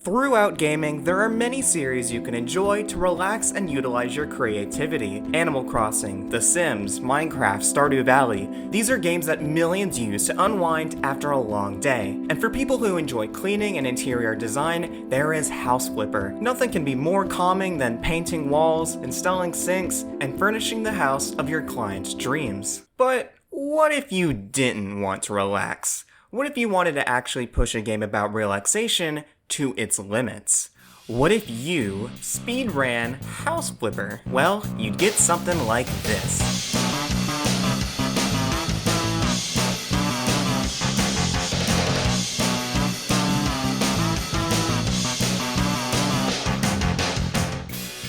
Throughout gaming, there are many series you can enjoy to relax and utilize your creativity. Animal Crossing, The Sims, Minecraft, Stardew Valley. These are games that millions use to unwind after a long day. And for people who enjoy cleaning and interior design, there is House Flipper. Nothing can be more calming than painting walls, installing sinks, and furnishing the house of your client's dreams. But what if you didn't want to relax? What if you wanted to actually push a game about relaxation to its limits? What if you speedran House Flipper? Well, you'd get something like this.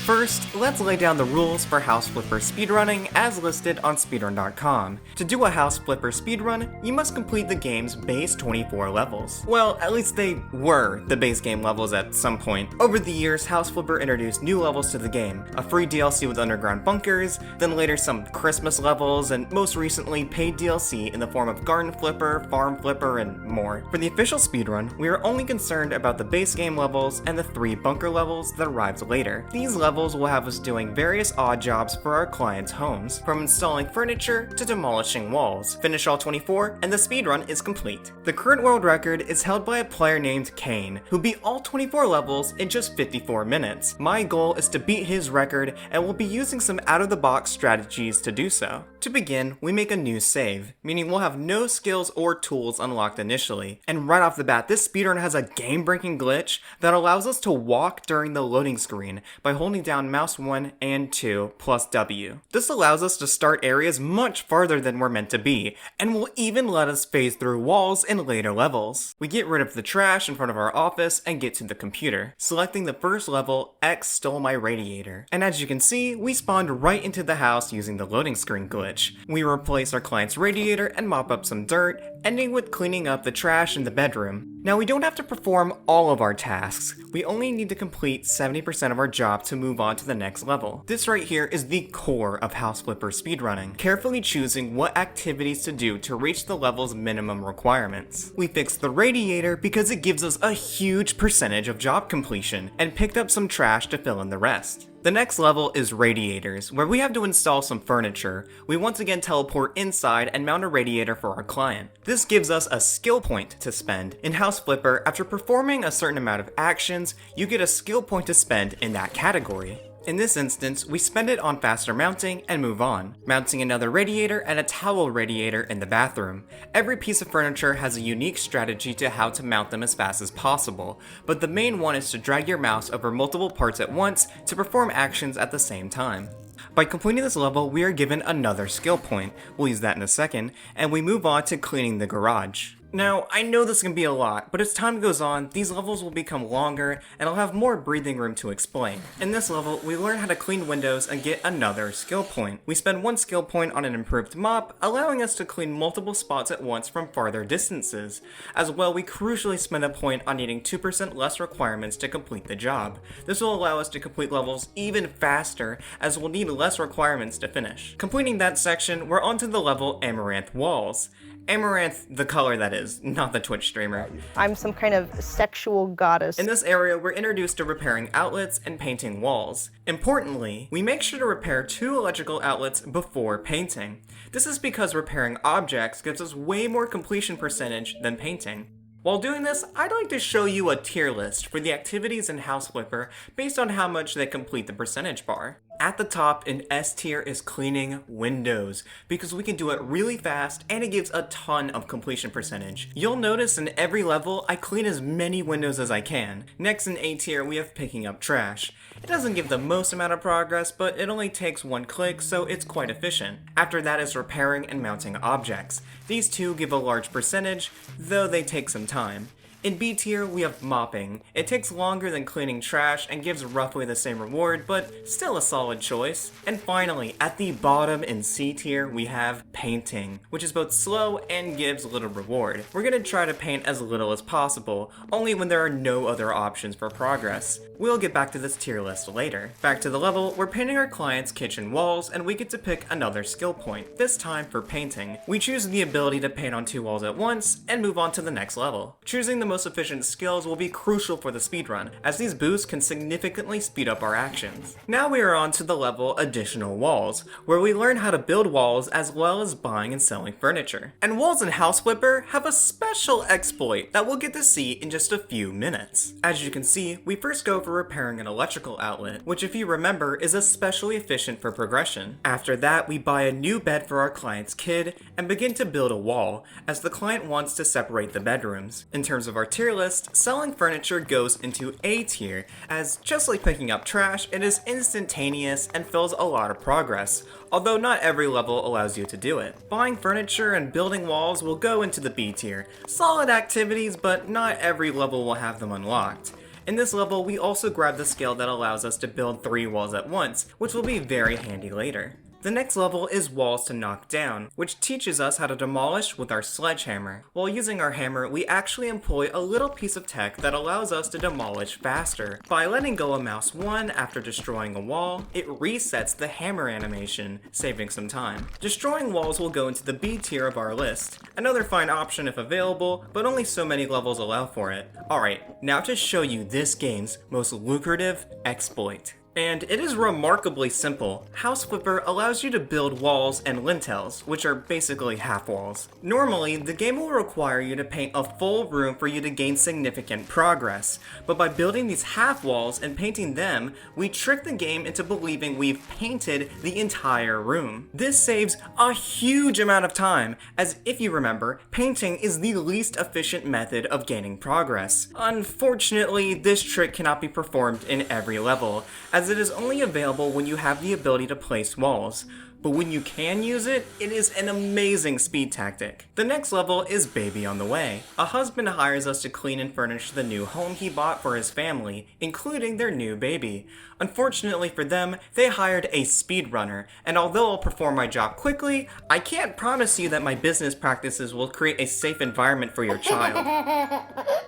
First, let's lay down the rules for House Flipper speedrunning as listed on speedrun.com. To do a House Flipper speedrun, you must complete the game's base 24 levels. Well, at least they were the base game levels at some point. Over the years, House Flipper introduced new levels to the game, a free DLC with underground bunkers, then later some Christmas levels, and most recently paid DLC in the form of Garden Flipper, Farm Flipper, and more. For the official speedrun, we are only concerned about the base game levels and the 3 bunker levels that arrived later. These levels will have us doing various odd jobs for our clients' homes, from installing furniture to demolishing walls. Finish all 24 and the speedrun is complete. The current world record is held by a player named Kane, who beat all 24 levels in just 54 minutes. My goal is to beat his record, and we'll be using some out-of-the-box strategies to do so. To begin, we make a new save, meaning we'll have no skills or tools unlocked initially. And right off the bat, this speedrun has a game-breaking glitch that allows us to walk during the loading screen by holding down mouse 1 and 2 plus W. This allows us to start areas much farther than we're meant to be, and will even let us phase through walls in later levels. We get rid of the trash in front of our office and get to the computer. Selecting the first level, X stole my radiator. And as you can see, we spawned right into the house using the loading screen glitch. We replace our client's radiator and mop up some dirt, ending with cleaning up the trash in the bedroom. Now we don't have to perform all of our tasks, we only need to complete 70% of our job to move on to the next level. This right here is the core of House Flipper speedrunning, carefully choosing what activities to do to reach the level's minimum requirements. We fixed the radiator because it gives us a huge percentage of job completion, and picked up some trash to fill in the rest. The next level is Radiators, where we have to install some furniture. We once again teleport inside and mount a radiator for our client. This gives us a skill point to spend. In House Flipper, after performing a certain amount of actions, you get a skill point to spend in that category. In this instance, we spend it on faster mounting and move on, mounting another radiator and a towel radiator in the bathroom. Every piece of furniture has a unique strategy to how to mount them as fast as possible, but the main one is to drag your mouse over multiple parts at once to perform actions at the same time. By completing this level, we are given another skill point, we'll use that in a second, and we move on to cleaning the garage. Now, I know this can be a lot, but as time goes on, these levels will become longer, and I'll have more breathing room to explain. In this level, we learn how to clean windows and get another skill point. We spend 1 skill point on an improved mop, allowing us to clean multiple spots at once from farther distances. As well, we crucially spend a point on needing 2% less requirements to complete the job. This will allow us to complete levels even faster, as we'll need less requirements to finish. Completing that section, we're onto the level Amaranth Walls. Amaranth, the color that is, not the Twitch streamer. I'm some kind of sexual goddess. In this area, we're introduced to repairing outlets and painting walls. Importantly, we make sure to repair 2 electrical outlets before painting. This is because repairing objects gives us way more completion percentage than painting. While doing this, I'd like to show you a tier list for the activities in House Flipper based on how much they complete the percentage bar. At the top in S tier is cleaning windows, because we can do it really fast and it gives a ton of completion percentage. You'll notice in every level, I clean as many windows as I can. Next in A tier, we have picking up trash. It doesn't give the most amount of progress, but it only takes 1 click, so it's quite efficient. After that is repairing and mounting objects. These 2 give a large percentage, though they take some time. In B tier, we have mopping. It takes longer than cleaning trash and gives roughly the same reward, but still a solid choice. And finally, at the bottom in C tier, we have painting, which is both slow and gives little reward. We're gonna try to paint as little as possible, only when there are no other options for progress. We'll get back to this tier list later. Back to the level, we're painting our client's kitchen walls, and we get to pick another skill point, this time for painting. We choose the ability to paint on 2 walls at once, and move on to the next level. Choosing the most efficient skills will be crucial for the speedrun, as these boosts can significantly speed up our actions. Now we are on to the level Additional Walls, where we learn how to build walls as well as buying and selling furniture. And Walls in House Flipper have a special exploit that we'll get to see in just a few minutes. As you can see, we first go for repairing an electrical outlet, which if you remember is especially efficient for progression. After that, we buy a new bed for our client's kid and begin to build a wall, as the client wants to separate the bedrooms. In terms of our tier list, selling furniture goes into A tier, as just like picking up trash, it is instantaneous and fills a lot of progress, although not every level allows you to do it. Buying furniture and building walls will go into the B tier. Solid activities, but not every level will have them unlocked. In this level, we also grab the skill that allows us to build 3 walls at once, which will be very handy later. The next level is Walls to Knock Down, which teaches us how to demolish with our sledgehammer. While using our hammer, we actually employ a little piece of tech that allows us to demolish faster. By letting go of mouse 1 after destroying a wall, it resets the hammer animation, saving some time. Destroying walls will go into the B tier of our list. Another fine option if available, but only so many levels allow for it. Alright, now to show you this game's most lucrative exploit. And it is remarkably simple. House Flipper allows you to build walls and lintels, which are basically half walls. Normally, the game will require you to paint a full room for you to gain significant progress, but by building these half walls and painting them, we trick the game into believing we've painted the entire room. This saves a huge amount of time, as if you remember, painting is the least efficient method of gaining progress. Unfortunately, this trick cannot be performed in every level, as it is only available when you have the ability to place walls. But when you can use it, it is an amazing speed tactic. The next level is Baby on the Way. A husband hires us to clean and furnish the new home he bought for his family, including their new baby. Unfortunately for them, they hired a speedrunner, and although I'll perform my job quickly, I can't promise you that my business practices will create a safe environment for your child.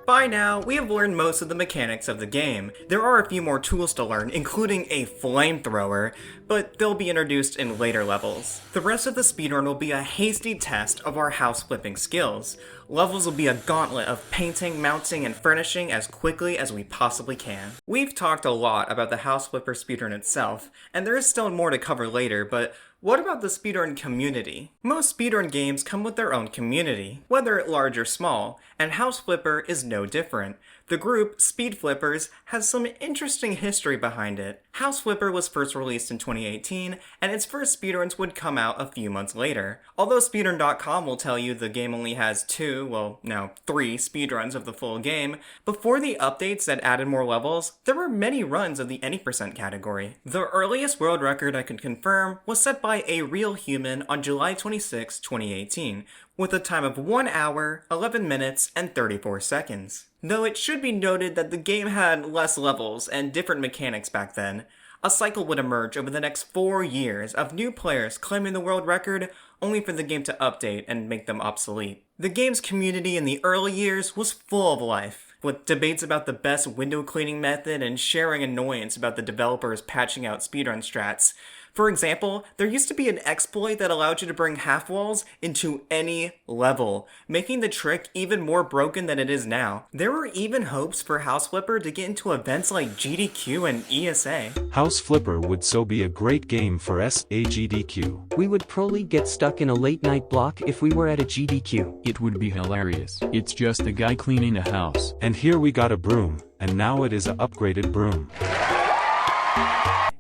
By now, we have learned most of the mechanics of the game. There are a few more tools to learn, including a flamethrower, but they'll be introduced in later levels. The rest of the speedrun will be a hasty test of our house flipping skills. Levels will be a gauntlet of painting, mounting, and furnishing as quickly as we possibly can. We've talked a lot about the House Flipper speedrun itself, and there is still more to cover later, but what about the speedrun community? Most speedrun games come with their own community, whether large or small, and House Flipper is no different. The group, Speed Flippers, has some interesting history behind it. House Flipper was first released in 2018, and its first speedruns would come out a few months later. Although Speedrun.com will tell you the game only has 2, well, now 3 speedruns of the full game, before the updates that added more levels, there were many runs of the any percent category. The earliest world record I can confirm was set by a real human on July 26, 2018, with a time of 1 hour, 11 minutes, and 34 seconds. Though it should be noted that the game had less levels and different mechanics back then, a cycle would emerge over the next 4 years of new players claiming the world record only for the game to update and make them obsolete. The game's community in the early years was full of life, with debates about the best window cleaning method and sharing annoyance about the developers patching out speedrun strats. For example, there used to be an exploit that allowed you to bring half walls into any level, making the trick even more broken than it is now. There were even hopes for House Flipper to get into events like GDQ and ESA. House Flipper would so be a great game for SAGDQ. We would probably get stuck in a late night block if we were at a GDQ. It would be hilarious. It's just a guy cleaning a house. And here we got a broom, and now it is a upgraded broom.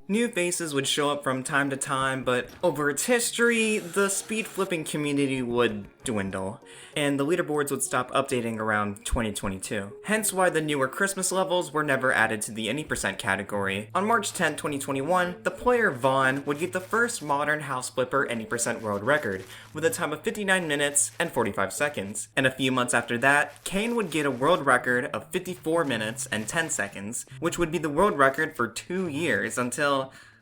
New faces would show up from time to time, but over its history, the speed flipping community would dwindle, and the leaderboards would stop updating around 2022. Hence why the newer Christmas levels were never added to the any percent category. On March 10, 2021, the player Vaughn would get the first modern House Flipper any percent world record, with a time of 59 minutes and 45 seconds. And a few months after that, Kane would get a world record of 54 minutes and 10 seconds, which would be the world record for 2 years until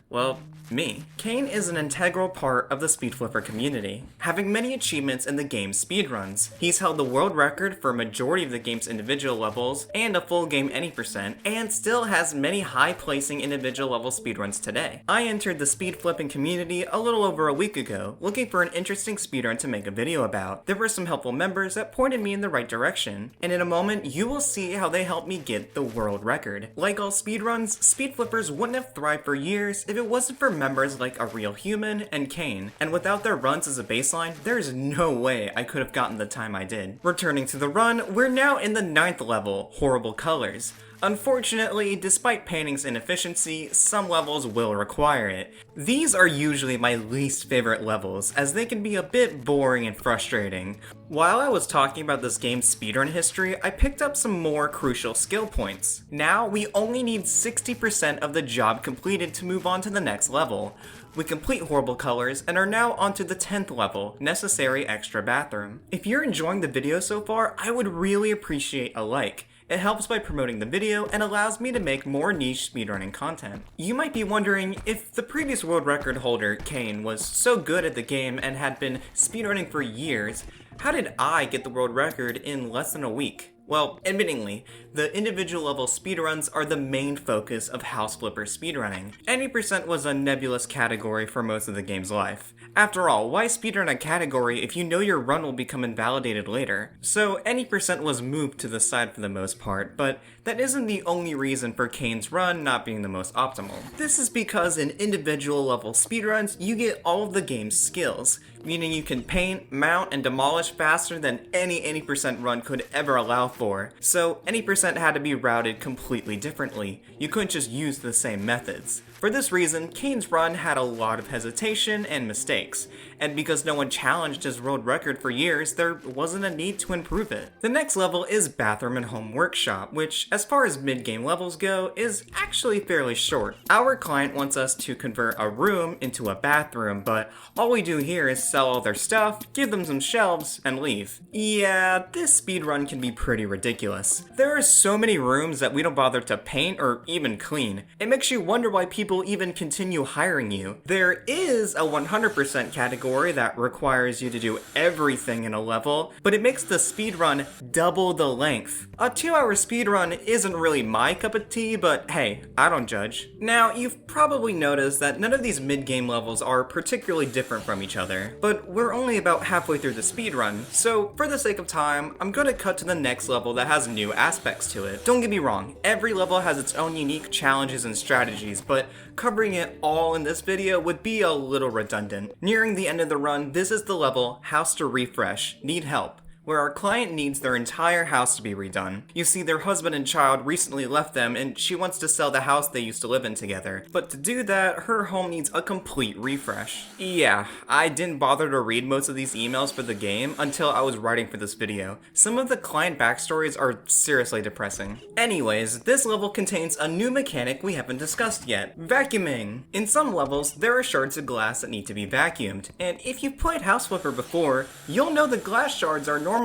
Well, me. Kane is an integral part of the Speed Flipper community, having many achievements in the game's speedruns. He's held the world record for a majority of the game's individual levels and a full game any percent, and still has many high-placing individual level speedruns today. I entered the speed flipping community a little over a week ago, looking for an interesting speedrun to make a video about. There were some helpful members that pointed me in the right direction, and in a moment you will see how they helped me get the world record. Like all speedruns, speed flippers wouldn't have thrived for years if it wasn't for members like A Real Human and Kane, and without their runs as a baseline, there's no way I could have gotten the time I did. Returning to the run, we're now in the 9th level, Horrible Colors. Unfortunately, despite painting's inefficiency, some levels will require it. These are usually my least favorite levels, as they can be a bit boring and frustrating. While I was talking about this game's speedrun history, I picked up some more crucial skill points. Now, we only need 60% of the job completed to move on to the next level. We complete Horrible Colors and are now onto the 10th level, Necessary Extra Bathroom. If you're enjoying the video so far, I would really appreciate a like. It helps by promoting the video and allows me to make more niche speedrunning content. You might be wondering, if the previous world record holder, Kane, was so good at the game and had been speedrunning for years, how did I get the world record in less than a week? Well, admittingly, the individual level speedruns are the main focus of House Flipper speedrunning. Any percent was a nebulous category for most of the game's life. After all, why speedrun a category if you know your run will become invalidated later? So any percent was moved to the side for the most part, but that isn't the only reason for Kane's run not being the most optimal. This is because in individual level speedruns, you get all of the game's skills, meaning you can paint, mount, and demolish faster than any percent run could ever allow for. So any percent had to be routed completely differently. You couldn't just use the same methods. For this reason, Kane's run had a lot of hesitation and mistakes, and because no one challenged his world record for years, there wasn't a need to improve it. The next level is Bathroom and Home Workshop, which, as far as mid-game levels go, is actually fairly short. Our client wants us to convert a room into a bathroom, but all we do here is sell all their stuff, give them some shelves, and leave. Yeah, this speedrun can be pretty ridiculous. There are so many rooms that we don't bother to paint or even clean. It makes you wonder why people even continue hiring you. There is a 100% category that requires you to do everything in a level, but it makes the speedrun double the length. A 2-hour speedrun isn't really my cup of tea, but hey, I don't judge. Now, you've probably noticed that none of these mid-game levels are particularly different from each other, but we're only about halfway through the speedrun, so for the sake of time, I'm gonna cut to the next level that has new aspects to it. Don't get me wrong, every level has its own unique challenges and strategies, but covering it all in this video would be a little redundant. Nearing the end of the run, this is the level House to Refresh, Need Help, where our client needs their entire house to be redone. You see, their husband and child recently left them and she wants to sell the house they used to live in together. But to do that, her home needs a complete refresh. Yeah, I didn't bother to read most of these emails for the game until I was writing for this video. Some of the client backstories are seriously depressing. Anyways, this level contains a new mechanic we haven't discussed yet, vacuuming. In some levels, there are shards of glass that need to be vacuumed, and if you've played House Flipper before, you'll know the glass shards are normally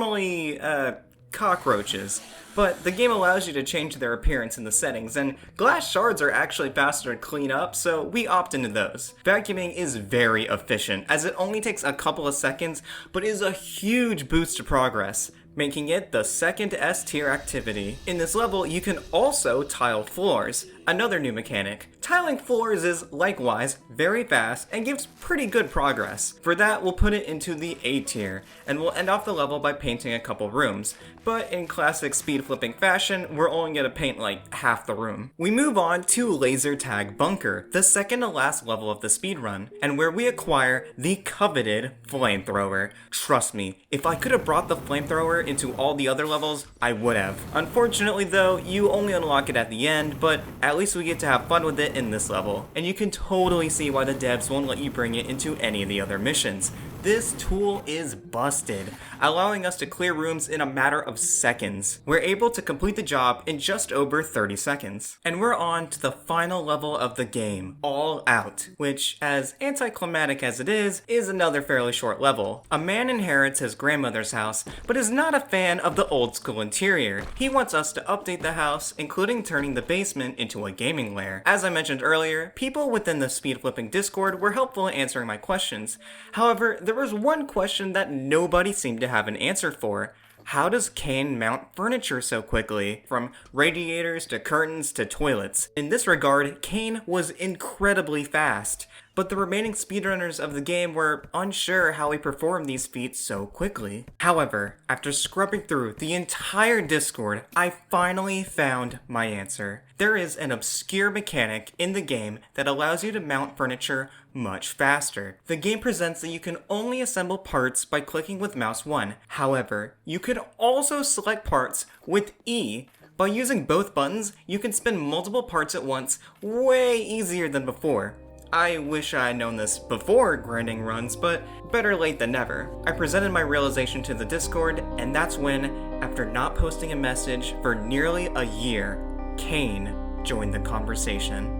cockroaches, but the game allows you to change their appearance in the settings, and glass shards are actually faster to clean up, so we opt into those. Vacuuming is very efficient, as it only takes a couple of seconds, but is a huge boost to progress, making it the second S tier activity. In this level, you can also tile floors, another new mechanic. Tiling floors is likewise very fast and gives pretty good progress. For that, we'll put it into the A tier, and we'll end off the level by painting a couple rooms. But in classic speed flipping fashion, we're only gonna paint like half the room. We move on to Laser Tag Bunker, the second to last level of the speedrun, and where we acquire the coveted flamethrower. Trust me, if I could have brought the flamethrower into all the other levels, I would have. Unfortunately though, you only unlock it at the end, but at least we get to have fun with it in this level. And you can totally see why the devs won't let you bring it into any of the other missions. This tool is busted, allowing us to clear rooms in a matter of seconds. We're able to complete the job in just over 30 seconds. And we're on to the final level of the game, All Out, which, as anticlimactic as it is another fairly short level. A man inherits his grandmother's house, but is not a fan of the old school interior. He wants us to update the house, including turning the basement into a gaming lair. As I mentioned earlier, people within the Speed Flipping Discord were helpful in answering my questions. However, there was one question that nobody seemed to have an answer for. How does Kane mount furniture so quickly? From radiators to curtains to toilets. In this regard, Kane was incredibly fast, but the remaining speedrunners of the game were unsure how he performed these feats so quickly. However, after scrubbing through the entire Discord, I finally found my answer. There is an obscure mechanic in the game that allows you to mount furniture much faster. The game presents that you can only assemble parts by clicking with mouse 1. However, you can also select parts with E. By using both buttons, you can spin multiple parts at once way easier than before. I wish I had known this before grinding runs, but better late than never. I presented my realization to the Discord, and that's when, after not posting a message for nearly a year, Kane joined the conversation.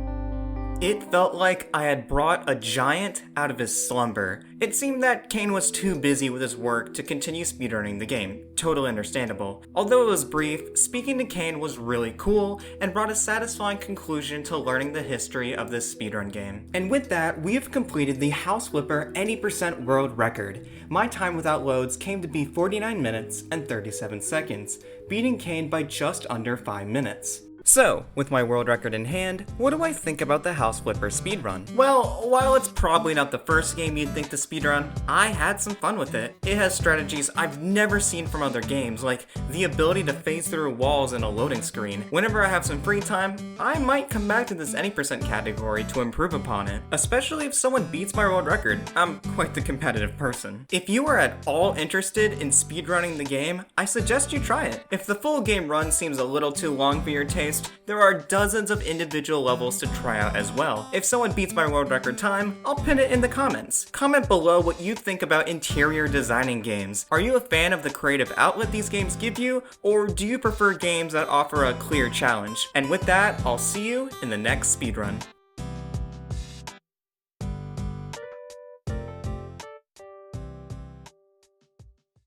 It felt like I had brought a giant out of his slumber. It seemed that Kane was too busy with his work to continue speedrunning the game. Totally understandable. Although it was brief, speaking to Kane was really cool and brought a satisfying conclusion to learning the history of this speedrun game. And with that, we have completed the House Flipper any percent world record. My time without loads came to be 49 minutes and 37 seconds, beating Kane by just under 5 minutes. So, with my world record in hand, what do I think about the House Flipper speedrun? Well, while it's probably not the first game you'd think to speedrun, I had some fun with it. It has strategies I've never seen from other games, like the ability to phase through walls in a loading screen. Whenever I have some free time, I might come back to this any percent category to improve upon it, especially if someone beats my world record. I'm quite the competitive person. If you are at all interested in speedrunning the game, I suggest you try it. If the full game run seems a little too long for your taste, there are dozens of individual levels to try out as well. If someone beats my world record time, I'll pin it in the comments. Comment below what you think about interior designing games. Are you a fan of the creative outlet these games give you, or do you prefer games that offer a clear challenge? And with that, I'll see you in the next speedrun.